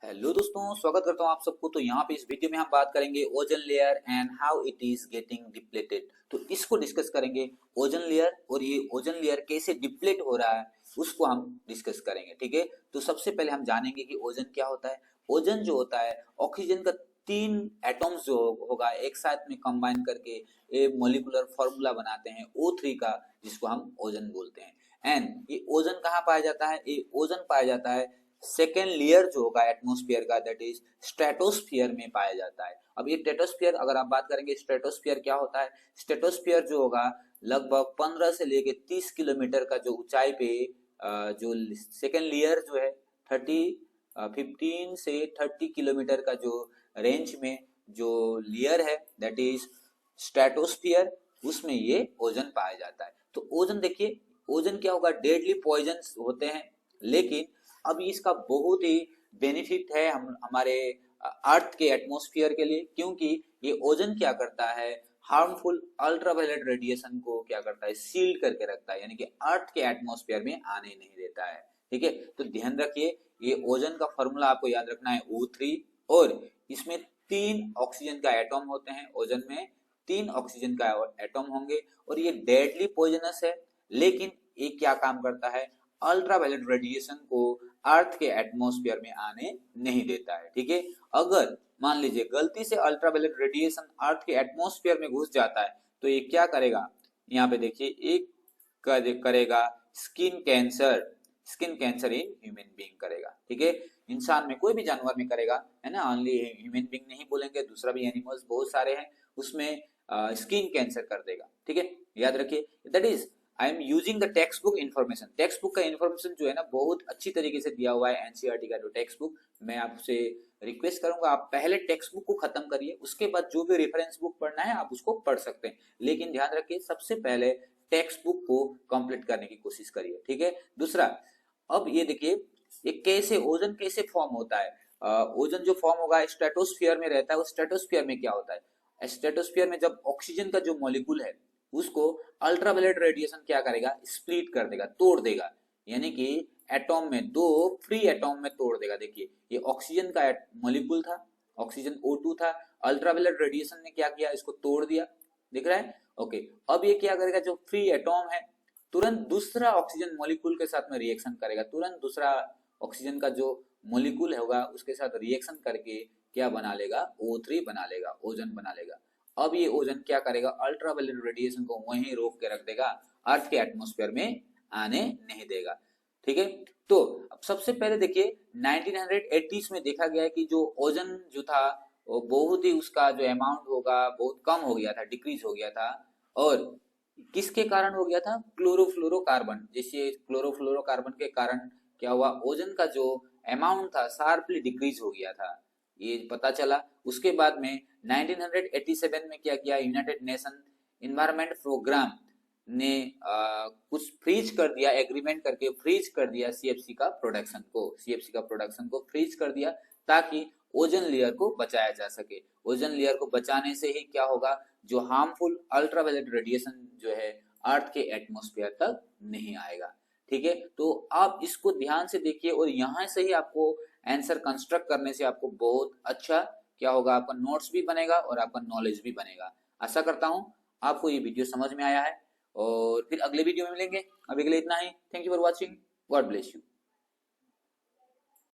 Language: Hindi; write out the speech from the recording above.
हेलो दोस्तों, स्वागत करता हूं आप सबको। तो यहाँ पे इस वीडियो में हम बात करेंगे ozone layer and how it is getting depleted. तो इसको डिस्कस करेंगे, ओजोन लेयर और ये ओजोन लेयर कैसे डिप्लेट हो रहा है उसको हम डिस्कस करेंगे। ठीक है, तो सबसे पहले हम जानेंगे कि ओजोन क्या होता है। ओजोन जो होता है, ऑक्सीजन का 3 एटम्स जो होगा एक साथ में कंबाइन करके एक मॉलिक्यूलर फॉर्मूला बनाते हैं O3 का, जिसको हम ओजोन बोलते हैं। एंड ये ओजोन कहाँ पाया जाता है? ये ओजोन पाया जाता है सेकेंड लेयर जो होगा एटमॉस्फेयर का, दैट इज स्ट्रेटोस्फियर में पाया जाता है। अब ये स्ट्रेटोस्फियर अगर आप बात करेंगे, स्ट्रेटोस्फियर क्या होता है? स्ट्रेटोस्फियर जो होगा लगभग 15 से लेके 30 किलोमीटर का जो ऊंचाई पे जो सेकेंड लेयर जो है 15 से 30 किलोमीटर का जो रेंज में जो लेयर है दैट इज स्ट्रेटोस्फियर, उसमें ये ओजोन पाया जाता है। तो ओजोन देखिए, ओजोन क्या होगा? डेडली पॉइजन होते हैं, लेकिन अभी इसका बहुत ही बेनिफिट है हमारे अर्थ के एटमॉस्फेयर के लिए, क्योंकि ये ओजोन क्या करता है, हार्मफुल अल्ट्रावायलेट रेडिएशन को क्या करता है, सील्ड करके रखता है, यानी कि अर्थ के एटमॉस्फेयर में आने नहीं देता है। ठीक है, तो ध्यान रखिए, ये ओजोन का फॉर्मूला आपको याद रखना है O3, और इसमें 3 ऑक्सीजन का एटम होते हैं। ओजोन में 3 ऑक्सीजन का एटम होंगे और ये डेडली पॉइजनस है, लेकिन ये क्या काम करता है? अल्ट्रावायलेट रेडिएशन को अर्थ के एटमॉस्फेयर में आने नहीं देता है। ठीक है, अगर मान लीजिए गलती से अल्ट्रावायलेट रेडिएशन अर्थ के एटमॉस्फेयर में घुस जाता है तो ये क्या करेगा? यहाँ पे देखिए, एक करेगा skin cancer. Skin cancer in human being करेगा। ठीक है, इंसान में, कोई भी जानवर में करेगा, है ना, ओनली ह्यूमन बीइंग नहीं बोलेंगे, दूसरा भी एनिमल्स बहुत सारे हैं, उसमें स्किन कैंसर कर देगा। ठीक है, याद रखिए, that is I am using the text book information. Text book का इन्फॉर्मेशन जो है ना बहुत अच्छी तरीके से दिया हुआ है, एनसीईआरटी का जो टेक्स्ट बुक। मैं आपसे रिक्वेस्ट करूंगा, आप पहले टेक्स्ट बुक को खत्म करिए, उसके बाद जो भी रेफरेंस बुक पढ़ना है आप उसको पढ़ सकते हैं, लेकिन ध्यान रखिए सबसे पहले टेक्स्ट बुक को कंप्लीट करने की कोशिश करिए। ठीक है, दूसरा, अब ये देखिए, ये कैसे ओजोन कैसे फॉर्म होता है। ओजोन जो फॉर्म होगा स्ट्रेटोस्फियर में रहता है। उस स्ट्रेटोस्फियर में क्या होता है? स्ट्रेटोस्फियर में जब ऑक्सीजन का जो मॉलिक्यूल है उसको अल्ट्रावायलेट रेडिएशन क्या करेगा? स्प्लिट कर देगा, तोड़ देगा, यानी कि एटॉम में, 2 फ्री एटॉम में तोड़ देगा। देखिए, ये ऑक्सीजन का मॉलिक्यूल था, ऑक्सीजन O2 था, अल्ट्रावायलेट रेडिएशन ने क्या किया? इसको तोड़ दिया। दिख रहा है? ओके, अब ये क्या करेगा? जो फ्री एटॉम है तुरंत दूसरा ऑक्सीजन मॉलिक्यूल के साथ में रिएक्शन करेगा, तुरंत दूसरा ऑक्सीजन का जो मॉलिक्यूल होगा उसके साथ रिएक्शन करके क्या बना लेगा? O3 बना लेगा, ओजोन बना लेगा। अब ये ओजोन क्या करेगा? अल्ट्रावायलेट रेडिएशन को वहीं रोक के रख देगा, अर्थ के एटमॉस्फेयर में आने नहीं देगा। ठीक है, तो अब सबसे पहले देखिए 1980s में देखा गया है कि जो ओजोन जो था वो बहुत ही, उसका जो अमाउंट होगा बहुत कम हो गया था, डिक्रीज हो गया था। और किसके कारण हो गया था? क्लोरोफ्लोरोकार्बन। जैसे क्लोरोफ्लोरोकार्बन के कारण क्या हुआ? ओजोन का जो अमाउंट था शार्पली डिक्रीज हो गया था, ये पता चला। उसके बाद में 1987 में क्या किया? यूनाइटेड नेशन इन्वायरमेंट प्रोग्राम ने कुछ फ्रीज कर दिया, एग्रीमेंट करके फ्रीज कर दिया सीएफसी का प्रोडक्शन को फ्रीज कर दिया, ताकि ओजोन लेयर को बचाया जा सके। ओजोन लेयर को बचाने से ही क्या होगा? जो हार्मफुल अल्ट्रावायलेट रेडिएशन जो है अर्थ के एटमॉस्फेयर तक नहीं आएगा। ठीक है, तो आप इसको ध्यान से देखिए, और यहाँ से ही आपको आंसर कंस्ट्रक्ट करने से आपको बहुत अच्छा क्या होगा? आपका नोट्स भी बनेगा और आपका नॉलेज भी बनेगा। आशा करता हूँ आपको ये वीडियो समझ में आया है, और फिर अगले वीडियो में मिलेंगे। अभी के लिए इतना ही। Thank you for watching. God bless you.